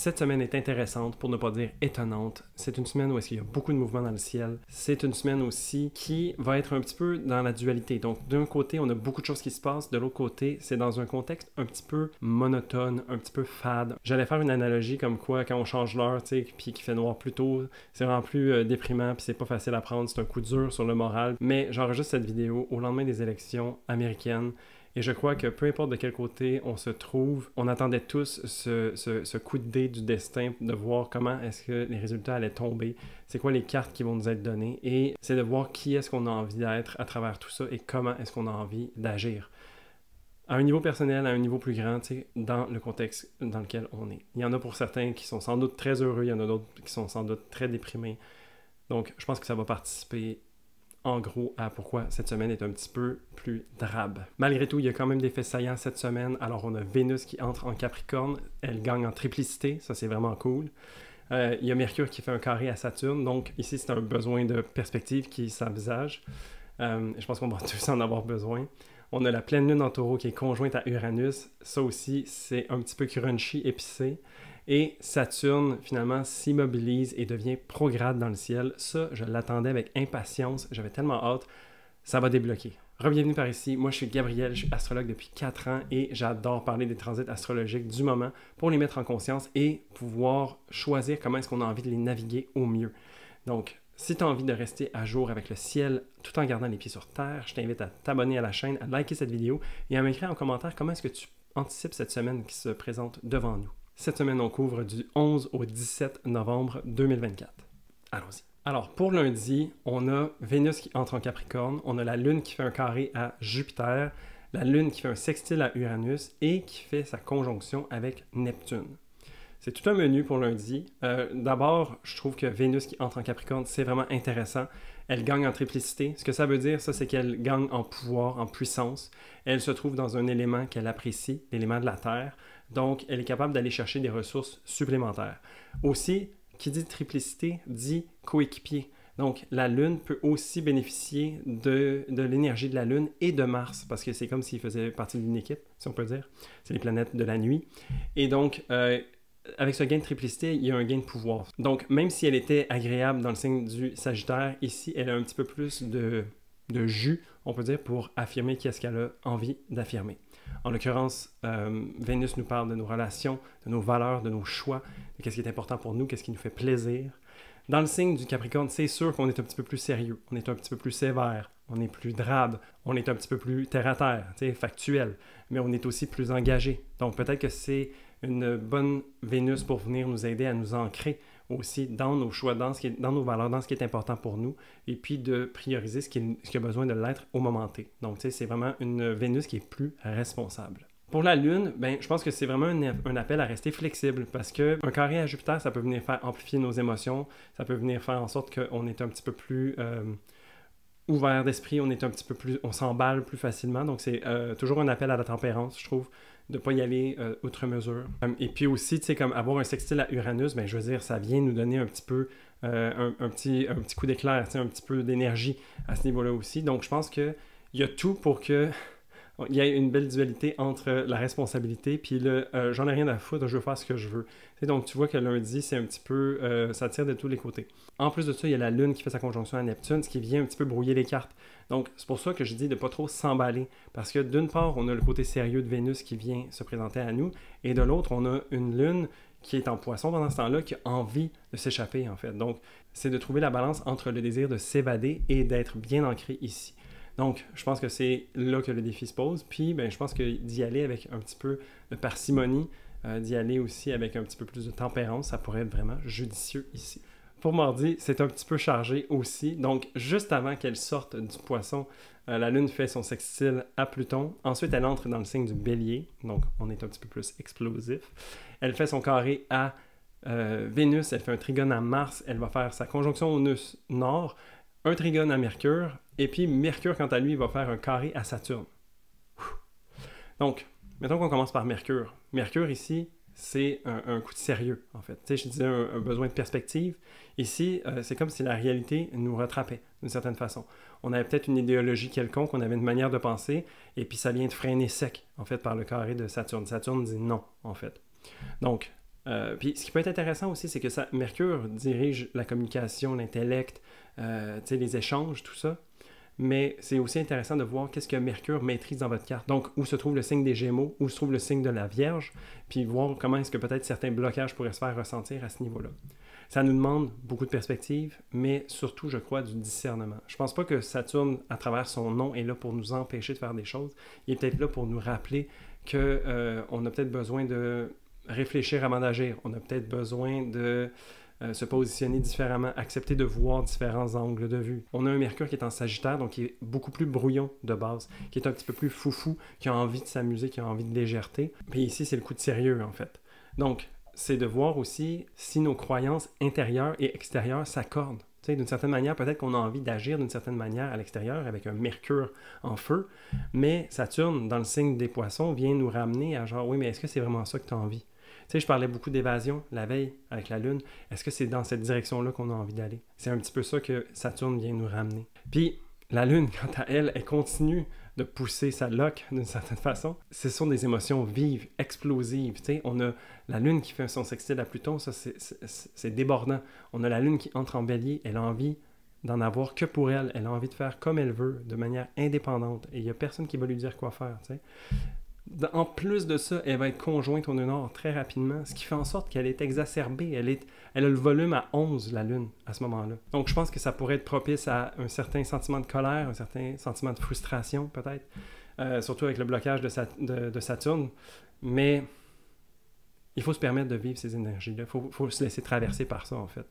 Cette semaine est intéressante, pour ne pas dire étonnante. C'est une semaine où il y a beaucoup de mouvements dans le ciel. C'est une semaine aussi qui va être un petit peu dans la dualité. Donc, d'un côté, on a beaucoup de choses qui se passent. De l'autre côté, c'est dans un contexte un petit peu monotone, un petit peu fade. J'allais faire une analogie comme quoi, quand on change l'heure, tu sais, puis qu'il fait noir plus tôt, c'est vraiment plus déprimant, puis c'est pas facile à prendre. C'est un coup dur sur le moral. Mais j'enregistre cette vidéo au lendemain des élections américaines. Et je crois que peu importe de quel côté on se trouve, on attendait tous ce coup de dé du destin de voir comment est-ce que les résultats allaient tomber, c'est quoi les cartes qui vont nous être données, et c'est de voir qui est-ce qu'on a envie d'être à travers tout ça et comment est-ce qu'on a envie d'agir. À un niveau personnel, à un niveau plus grand, tu sais, dans le contexte dans lequel on est. Il y en a pour certains qui sont sans doute très heureux, il y en a d'autres qui sont sans doute très déprimés. Donc, je pense que ça va participer en gros à pourquoi cette semaine est un petit peu plus drabe. Malgré tout, il y a quand même des faits saillants cette semaine. Alors, on a Vénus qui entre en Capricorne. Elle gagne en triplicité. Ça, c'est vraiment cool. Il y a Mercure qui fait un carré à Saturne. Donc, ici, c'est un besoin de perspective qui s'envisage. Je pense qu'on va tous en avoir besoin. On a la pleine lune en Taureau qui est conjointe à Uranus. Ça aussi, c'est un petit peu crunchy, épicé. Et Saturne, finalement, s'immobilise et devient prograde dans le ciel. Ça, je l'attendais avec impatience. J'avais tellement hâte. Ça va débloquer. Bienvenue par ici. Moi, je suis Gabriel. Je suis astrologue depuis 4 ans et j'adore parler des transits astrologiques du moment pour les mettre en conscience et pouvoir choisir comment est-ce qu'on a envie de les naviguer au mieux. Donc, si tu as envie de rester à jour avec le ciel tout en gardant les pieds sur terre, je t'invite à t'abonner à la chaîne, à liker cette vidéo et à m'écrire en commentaire comment est-ce que tu anticipes cette semaine qui se présente devant nous. Cette semaine, on couvre du 11 au 17 novembre 2024. Allons-y. Alors, pour lundi, on a Vénus qui entre en Capricorne, on a la Lune qui fait un carré à Jupiter, la Lune qui fait un sextile à Uranus et qui fait sa conjonction avec Neptune. C'est tout un menu pour lundi. D'abord, je trouve que Vénus qui entre en Capricorne, c'est vraiment intéressant. Elle gagne en triplicité. Ce que ça veut dire, ça, c'est qu'elle gagne en pouvoir, en puissance. Elle se trouve dans un élément qu'elle apprécie, l'élément de la Terre. Donc, elle est capable d'aller chercher des ressources supplémentaires. Aussi, qui dit triplicité, dit coéquipier. Donc, la Lune peut aussi bénéficier de l'énergie de la Lune et de Mars, parce que c'est comme s'il faisait partie d'une équipe, si on peut dire. C'est les planètes de la nuit. Et donc, avec ce gain de triplicité, il y a un gain de pouvoir. Donc, même si elle était agréable dans le signe du Sagittaire, ici, elle a un petit peu plus de jus, on peut dire, pour affirmer qu'est-ce qu'elle a envie d'affirmer. En l'occurrence, Vénus nous parle de nos relations, de nos valeurs, de nos choix, de qu'est-ce qui est important pour nous, qu'est-ce qui nous fait plaisir. Dans le signe du Capricorne, c'est sûr qu'on est un petit peu plus sérieux, on est un petit peu plus sévère, on est plus drabe, on est un petit peu plus terre-à-terre, factuel, mais on est aussi plus engagé. Donc peut-être que c'est une bonne Vénus pour venir nous aider à nous ancrer aussi dans nos choix, dans nos valeurs, dans ce qui est important pour nous, et puis de prioriser ce qui a besoin de l'être au moment T. Donc, c'est vraiment une Vénus qui est plus responsable. Pour la Lune, je pense que c'est vraiment un appel à rester flexible, parce qu'un carré à Jupiter, ça peut venir faire amplifier nos émotions, ça peut venir faire en sorte qu'on est un petit peu plus ouvert d'esprit, on s'emballe plus facilement, donc c'est toujours un appel à la tempérance, je trouve, de ne pas y aller outre mesure. Et puis aussi, tu sais, comme avoir un sextile à Uranus, je veux dire, ça vient nous donner un petit peu un petit coup d'éclair, tu sais, un petit peu d'énergie à ce niveau-là aussi. Donc, je pense qu'il y a tout pour que il y a une belle dualité entre la responsabilité puis le j'en ai rien à foutre, je veux faire ce que je veux. Et donc, tu vois que lundi, c'est un petit peu ça tire de tous les côtés. En plus de ça, il y a la Lune qui fait sa conjonction à Neptune, ce qui vient un petit peu brouiller les cartes. Donc, c'est pour ça que je dis de ne pas trop s'emballer. Parce que d'une part, on a le côté sérieux de Vénus qui vient se présenter à nous, et de l'autre, on a une Lune qui est en Poisson pendant ce temps-là, qui a envie de s'échapper, en fait. Donc, c'est de trouver la balance entre le désir de s'évader et d'être bien ancré ici. Donc, je pense que c'est là que le défi se pose. Puis, je pense que d'y aller avec un petit peu de parcimonie, d'y aller aussi avec un petit peu plus de tempérance, ça pourrait être vraiment judicieux ici. Pour mardi, c'est un petit peu chargé aussi. Donc, juste avant qu'elle sorte du Poisson, la Lune fait son sextile à Pluton. Ensuite, elle entre dans le signe du Bélier. Donc, on est un petit peu plus explosif. Elle fait son carré à Vénus. Elle fait un trigone à Mars. Elle va faire sa conjonction au nœud nord, un trigone à Mercure. Et puis, Mercure, quant à lui, va faire un carré à Saturne. Donc, mettons qu'on commence par Mercure. Mercure, ici, c'est un coup de sérieux, en fait. Tu sais, je disais un besoin de perspective. Ici, c'est comme si la réalité nous rattrapait, d'une certaine façon. On avait peut-être une idéologie quelconque, on avait une manière de penser, et puis ça vient de freiner sec, en fait, par le carré de Saturne. Saturne dit non, en fait. Donc, Puis ce qui peut être intéressant aussi, c'est que Mercure dirige la communication, l'intellect, les échanges, tout ça. Mais c'est aussi intéressant de voir qu'est-ce que Mercure maîtrise dans votre carte. Donc, où se trouve le signe des Gémeaux, où se trouve le signe de la Vierge, puis voir comment est-ce que peut-être certains blocages pourraient se faire ressentir à ce niveau-là. Ça nous demande beaucoup de perspectives, mais surtout, je crois, du discernement. Je ne pense pas que Saturne, à travers son nom, est là pour nous empêcher de faire des choses. Il est peut-être là pour nous rappeler qu'on a peut-être besoin de réfléchir avant d'agir. On a peut-être besoin de se positionner différemment, accepter de voir différents angles de vue. On a un Mercure qui est en Sagittaire, donc qui est beaucoup plus brouillon de base, qui est un petit peu plus foufou, qui a envie de s'amuser, qui a envie de légèreté. Puis ici, c'est le coup de sérieux, en fait. Donc, c'est de voir aussi si nos croyances intérieures et extérieures s'accordent. D'une certaine manière, peut-être qu'on a envie d'agir d'une certaine manière à l'extérieur avec un Mercure en feu, mais Saturne, dans le signe des Poissons, vient nous ramener à genre, oui, mais est-ce que c'est vraiment ça que tu as envie? Je parlais beaucoup d'évasion la veille avec la Lune. Est-ce que c'est dans cette direction-là qu'on a envie d'aller? C'est un petit peu ça que Saturne vient nous ramener. Puis, la Lune, quant à elle, elle continue de pousser sa loque d'une certaine façon. Ce sont des émotions vives, explosives. On a la Lune qui fait son sextile à Pluton, ça c'est débordant. On a la Lune qui entre en Bélier, elle a envie d'en avoir que pour elle. Elle a envie de faire comme elle veut, de manière indépendante. Et il n'y a personne qui va lui dire quoi faire. En plus de ça, elle va être conjointe au nœud nord très rapidement, ce qui fait en sorte qu'elle est exacerbée. Elle a le volume à 11, la Lune, à ce moment-là. Donc, je pense que ça pourrait être propice à un certain sentiment de colère, un certain sentiment de frustration, peut-être, surtout avec le blocage de Saturne. Mais il faut se permettre de vivre ces énergies-là. Il faut se laisser traverser par ça, en fait.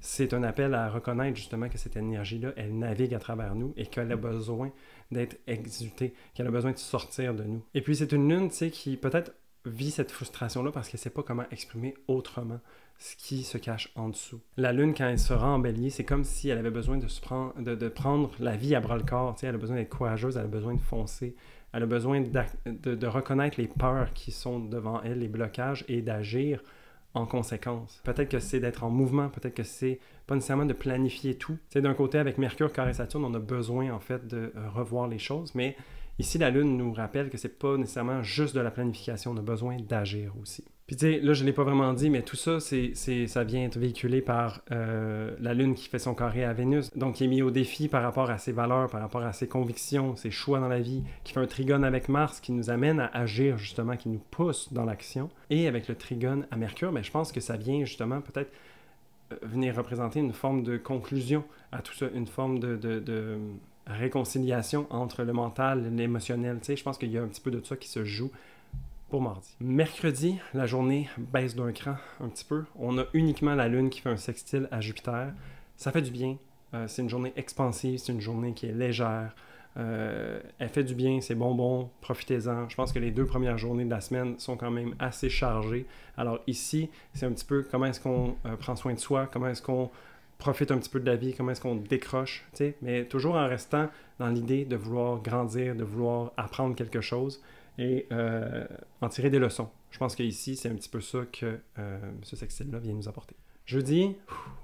C'est un appel à reconnaître, justement, que cette énergie-là, elle navigue à travers nous et qu'elle a besoin d'être exultée, qu'elle a besoin de sortir de nous. Et puis, c'est une lune, qui peut-être vit cette frustration-là parce qu'elle ne sait pas comment exprimer autrement ce qui se cache en dessous. La lune, quand elle se rend en bélier, c'est comme si elle avait besoin de prendre la vie à bras-le-corps. Elle a besoin d'être courageuse, elle a besoin de foncer. Elle a besoin de reconnaître les peurs qui sont devant elle, les blocages, et d'agir en conséquence. Peut-être que c'est d'être en mouvement, peut-être que c'est pas nécessairement de planifier tout. D'un côté, avec Mercure, carré Saturne, on a besoin en fait de revoir les choses, mais ici, la Lune nous rappelle que c'est pas nécessairement juste de la planification, on a besoin d'agir aussi. Puis là, je l'ai pas vraiment dit, mais tout ça, ça vient être véhiculé par la Lune qui fait son carré à Vénus, donc qui est mis au défi par rapport à ses valeurs, par rapport à ses convictions, ses choix dans la vie, qui fait un trigone avec Mars, qui nous amène à agir justement, qui nous pousse dans l'action. Et avec le trigone à Mercure, je pense que ça vient justement peut-être venir représenter une forme de conclusion à tout ça, une forme de réconciliation entre le mental et l'émotionnel. Je pense qu'il y a un petit peu de ça qui se joue pour mardi. Mercredi, la journée baisse d'un cran un petit peu. On a uniquement la Lune qui fait un sextile à Jupiter. Ça fait du bien. C'est une journée expansive, c'est une journée qui est légère. Elle fait du bien, c'est bonbon, profitez-en. Je pense que les 2 premières journées de la semaine sont quand même assez chargées. Alors ici, c'est un petit peu comment est-ce qu'on prend soin de soi, comment est-ce qu'on profite un petit peu de la vie, comment est-ce qu'on décroche, mais toujours en restant dans l'idée de vouloir grandir, de vouloir apprendre quelque chose et en tirer des leçons. Je pense qu'ici, c'est un petit peu ça que ce sextile-là vient nous apporter. Jeudi,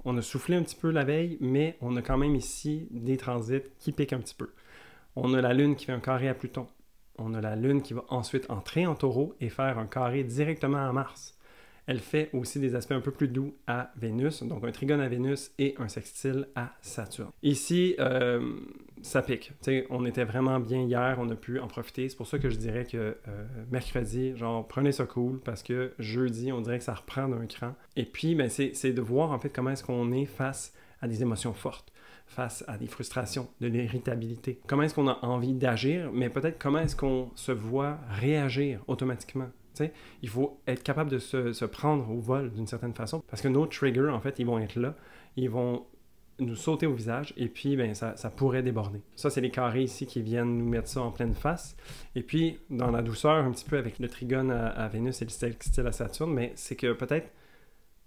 on a soufflé un petit peu la veille, mais on a quand même ici des transits qui piquent un petit peu. On a la Lune qui fait un carré à Pluton. On a la Lune qui va ensuite entrer en Taureau et faire un carré directement à Mars. Elle fait aussi des aspects un peu plus doux à Vénus, donc un trigone à Vénus et un sextile à Saturne. Ici, ça pique. On était vraiment bien hier, on a pu en profiter. C'est pour ça que je dirais que mercredi, prenez ça cool, parce que jeudi, on dirait que ça reprend d'un cran. Et puis, c'est de voir en fait comment est-ce qu'on est face à des émotions fortes, face à des frustrations, de l'irritabilité. Comment est-ce qu'on a envie d'agir, mais peut-être comment est-ce qu'on se voit réagir automatiquement. Il faut être capable de se prendre au vol d'une certaine façon, parce que nos triggers, en fait, ils vont être là, ils vont nous sauter au visage, et puis ça pourrait déborder. Ça, c'est les carrés ici qui viennent nous mettre ça en pleine face. Et puis, dans la douceur, un petit peu avec le trigone à Vénus et le sextile à Saturne, mais c'est que peut-être,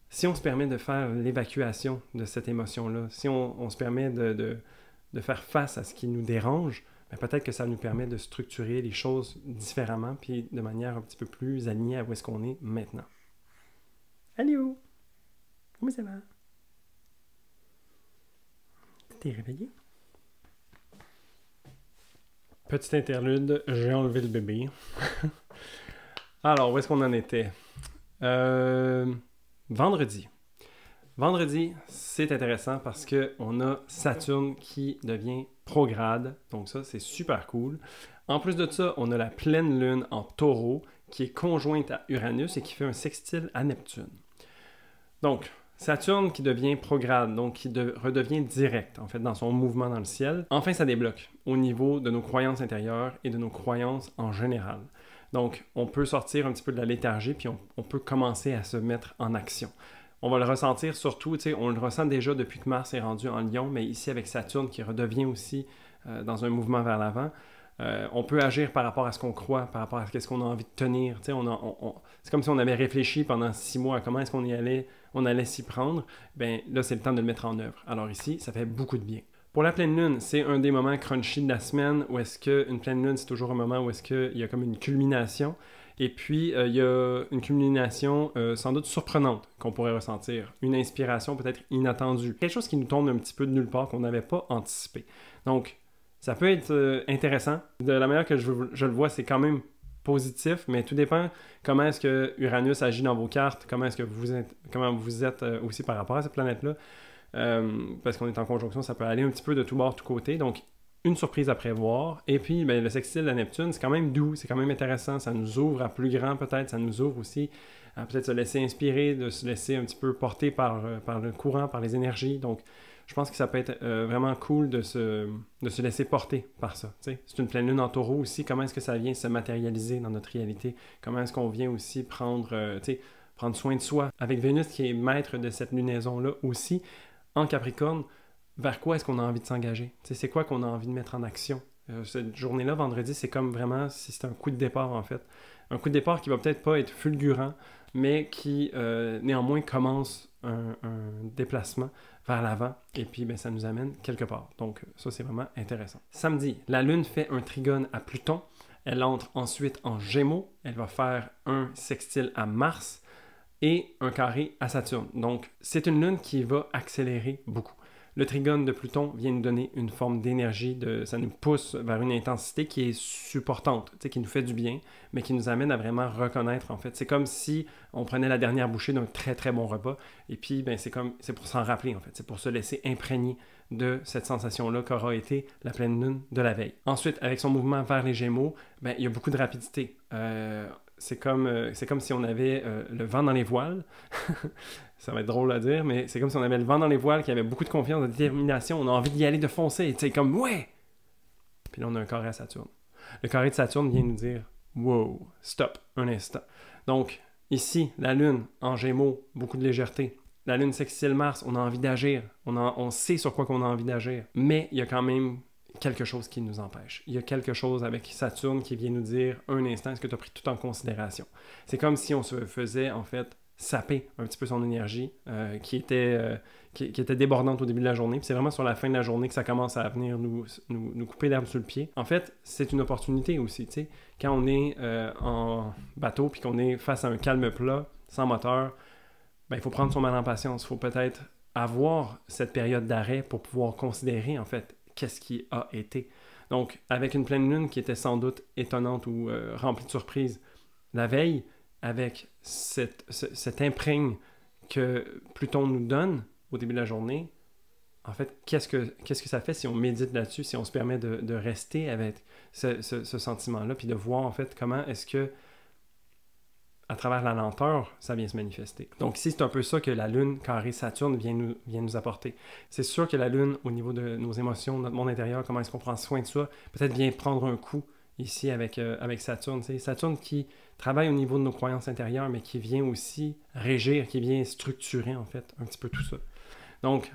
si on se permet de faire l'évacuation de cette émotion-là, si on se permet de faire face à ce qui nous dérange, peut-être que ça nous permet de structurer les choses différemment, puis de manière un petit peu plus alignée à où est-ce qu'on est maintenant. Allô? Comment ça va? T'es réveillé? Petite interlude, j'ai enlevé le bébé. Alors, où est-ce qu'on en était? Vendredi. Vendredi, c'est intéressant parce qu'on a Saturne qui devient prograde. Donc ça, c'est super cool. En plus de ça, on a la pleine lune en taureau qui est conjointe à Uranus et qui fait un sextile à Neptune. Donc, Saturne qui devient prograde, donc qui redevient direct, en fait, dans son mouvement dans le ciel. Enfin, ça débloque au niveau de nos croyances intérieures et de nos croyances en général. Donc, on peut sortir un petit peu de la léthargie, puis on peut commencer à se mettre en action. On va le ressentir surtout, on le ressent déjà depuis que Mars est rendu en Lion, mais ici avec Saturne qui redevient aussi dans un mouvement vers l'avant, on peut agir par rapport à ce qu'on croit, par rapport à ce qu'on a envie de tenir. C'est comme si on avait réfléchi pendant 6 mois à comment est-ce qu'on allait s'y prendre. Bien là, c'est le temps de le mettre en œuvre. Alors ici, ça fait beaucoup de bien. Pour la pleine lune, c'est un des moments crunchy de la semaine où est-ce qu'une pleine lune, c'est toujours un moment où est-ce qu'il y a comme une culmination. Et puis, il y a une culmination sans doute surprenante qu'on pourrait ressentir. Une inspiration peut-être inattendue. Quelque chose qui nous tombe un petit peu de nulle part qu'on n'avait pas anticipé. Donc, ça peut être intéressant. De la manière que je le vois, c'est quand même positif, mais tout dépend comment est-ce que Uranus agit dans vos cartes, comment vous êtes aussi par rapport à cette planète-là. Parce qu'on est en conjonction, ça peut aller un petit peu de tout bord, de tout côté. Donc, une surprise à prévoir. Et puis, ben, le sextile à Neptune, c'est quand même doux, c'est quand même intéressant. Ça nous ouvre à plus grand peut-être. Ça nous ouvre aussi à peut-être se laisser inspirer, de se laisser un petit peu porter par le courant, par les énergies. Donc, je pense que ça peut être vraiment cool de se laisser porter par ça. T'sais. C'est une pleine lune en taureau aussi. Comment est-ce que ça vient se matérialiser dans notre réalité? Comment est-ce qu'on vient aussi prendre soin de soi? Avec Vénus qui est maître de cette lunaison-là aussi, en Capricorne, vers quoi est-ce qu'on a envie de s'engager? C'est quoi qu'on a envie de mettre en action? Cette journée-là, vendredi, c'est comme vraiment si c'était un coup de départ, en fait. Un coup de départ qui va peut-être pas être fulgurant, mais qui, néanmoins, commence un déplacement vers l'avant, et puis ben, ça nous amène quelque part. Donc, ça, c'est vraiment intéressant. Samedi, la Lune fait un trigone à Pluton. Elle entre ensuite en Gémeaux. Elle va faire un sextile à Mars et un carré à Saturne. Donc, c'est une Lune qui va accélérer beaucoup. Le trigone de Pluton vient nous donner une forme d'énergie, ça nous pousse vers une intensité qui est supportante, qui nous fait du bien, mais qui nous amène à vraiment reconnaître, en fait. C'est comme si on prenait la dernière bouchée d'un très très bon repas, et puis ben, c'est pour s'en rappeler, en fait. C'est pour se laisser imprégner de cette sensation-là qu'aura été la pleine lune de la veille. Ensuite, avec son mouvement vers les Gémeaux, ben, il y a beaucoup de rapidité. C'est comme si on avait le vent dans les voiles. Ça va être drôle à dire, mais c'est comme si on avait le vent dans les voiles, qu'il y avait beaucoup de confiance, de détermination, on a envie d'y aller, de foncer, tu sais, comme « ouais ». Puis là, on a un carré à Saturne. Le carré de Saturne vient nous dire « wow, stop, un instant ». Donc, ici, la Lune, en Gémeaux, beaucoup de légèreté. La Lune sextile Mars, on a envie d'agir, on sait sur quoi qu'on a envie d'agir, mais il y a quand même quelque chose qui nous empêche. Il y a quelque chose avec Saturne qui vient nous dire « un instant, est-ce que tu as pris tout en considération ?» C'est comme si on se faisait, en fait, saper un petit peu son énergie qui était débordante au début de la journée. Puis c'est vraiment sur la fin de la journée que ça commence à venir nous couper l'herbe sous le pied. En fait, c'est une opportunité aussi, tu sais. Quand on est en bateau puis qu'on est face à un calme plat, sans moteur, ben, il faut prendre son mal en patience. Il faut peut-être avoir cette période d'arrêt pour pouvoir considérer, en fait, qu'est-ce qui a été. Donc, avec une pleine lune qui était sans doute étonnante ou remplie de surprises la veille, avec cette imprègne que Pluton nous donne au début de la journée, en fait, qu'est-ce que ça fait si on médite là-dessus, si on se permet de rester avec ce sentiment-là, puis de voir en fait comment est-ce que, à travers la lenteur, ça vient se manifester. Donc ici, c'est un peu ça que la Lune carré Saturne vient nous apporter. C'est sûr que la Lune, au niveau de nos émotions, notre monde intérieur, comment est-ce qu'on prend soin de ça, peut-être vient prendre un coup ici avec Saturne. T'sais. Saturne qui travaille au niveau de nos croyances intérieures, mais qui vient aussi régir, qui vient structurer, en fait, un petit peu tout ça. Donc,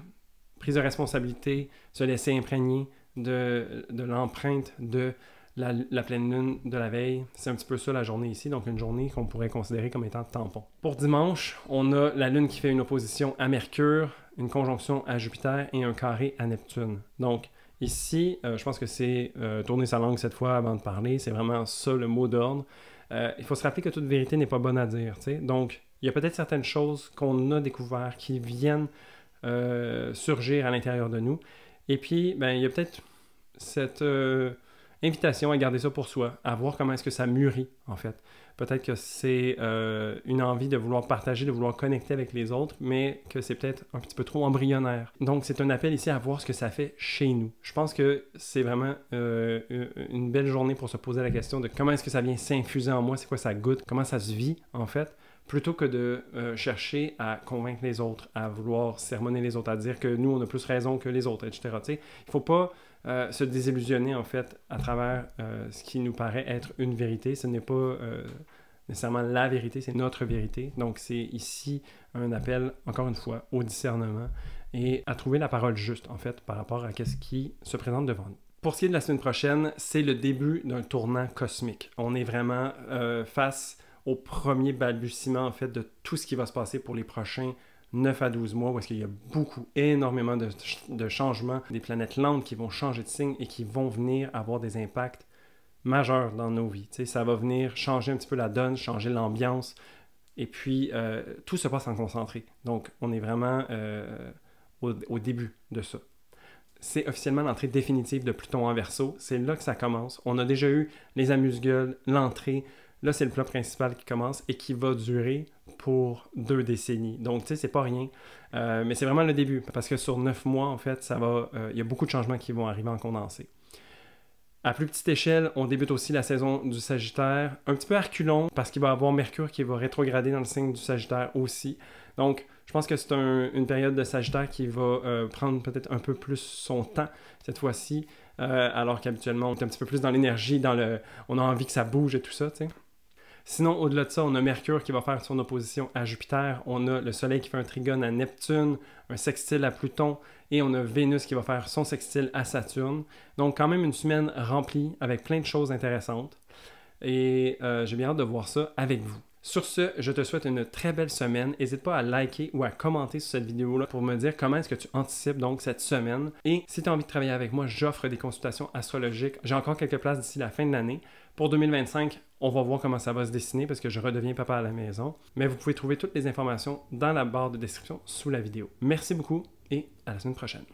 prise de responsabilité, se laisser imprégner de l'empreinte de la pleine lune de la veille. C'est un petit peu ça la journée ici, donc une journée qu'on pourrait considérer comme étant tampon. Pour dimanche, on a la Lune qui fait une opposition à Mercure, une conjonction à Jupiter et un carré à Neptune. Donc, ici, je pense que c'est tourner sa langue cette fois avant de parler. C'est vraiment ça le mot d'ordre. Il faut se rappeler que toute vérité n'est pas bonne à dire. T'sais? Donc, il y a peut-être certaines choses qu'on a découvertes qui viennent surgir à l'intérieur de nous. Et puis, ben, il y a peut-être cette invitation à garder ça pour soi, à voir comment est-ce que ça mûrit, en fait. peut-être que c'est une envie de vouloir partager, de vouloir connecter avec les autres, mais que c'est peut-être un petit peu trop embryonnaire. Donc, c'est un appel ici à voir ce que ça fait chez nous. Je pense que c'est vraiment une belle journée pour se poser la question de comment est-ce que ça vient s'infuser en moi, c'est quoi ça goûte, comment ça se vit, en fait, plutôt que de chercher à convaincre les autres, à vouloir sermonner les autres, à dire que nous, on a plus raison que les autres, etc. Il ne faut pas se désillusionner, en fait, à travers ce qui nous paraît être une vérité. Ce n'est pas nécessairement la vérité, c'est notre vérité. Donc, c'est ici un appel, encore une fois, au discernement et à trouver la parole juste, en fait, par rapport à ce qui se présente devant nous. Pour ce qui est de la semaine prochaine, c'est le début d'un tournant cosmique. On est vraiment face au premier balbutiement, en fait, de tout ce qui va se passer pour les prochains 9 à 12 mois, où est-ce qu'il y a énormément de changements, des planètes lentes qui vont changer de signe et qui vont venir avoir des impacts majeurs dans nos vies. T'sais, ça va venir changer un petit peu la donne, changer l'ambiance, et puis tout se passe en concentré. Donc, on est vraiment au début de ça. C'est officiellement l'entrée définitive de Pluton en Verseau. C'est là que ça commence. On a déjà eu les amuse-gueules, l'entrée. Là, c'est le plat principal qui commence et qui va durer pour 2 décennies. Donc, tu sais, c'est pas rien. Mais c'est vraiment le début. Parce que sur 9 mois, en fait, il y a beaucoup de changements qui vont arriver en condensé. À plus petite échelle, on débute aussi la saison du Sagittaire. Un petit peu à reculons, parce qu'il va y avoir Mercure qui va rétrograder dans le signe du Sagittaire aussi. Donc, je pense que c'est une période de Sagittaire qui va prendre peut-être un peu plus son temps cette fois-ci, alors qu'habituellement, on est un petit peu plus dans l'énergie, on a envie que ça bouge et tout ça, tu sais. Sinon, au-delà de ça, on a Mercure qui va faire son opposition à Jupiter, on a le Soleil qui fait un trigone à Neptune, un sextile à Pluton, et on a Vénus qui va faire son sextile à Saturne. Donc quand même une semaine remplie avec plein de choses intéressantes. Et j'ai bien hâte de voir ça avec vous. Sur ce, je te souhaite une très belle semaine. N'hésite pas à liker ou à commenter sur cette vidéo-là pour me dire comment est-ce que tu anticipes donc cette semaine. Et si tu as envie de travailler avec moi, j'offre des consultations astrologiques. J'ai encore quelques places d'ici la fin de l'année. Pour 2025, on va voir comment ça va se dessiner parce que je redeviens papa à la maison. Mais vous pouvez trouver toutes les informations dans la barre de description sous la vidéo. Merci beaucoup et à la semaine prochaine.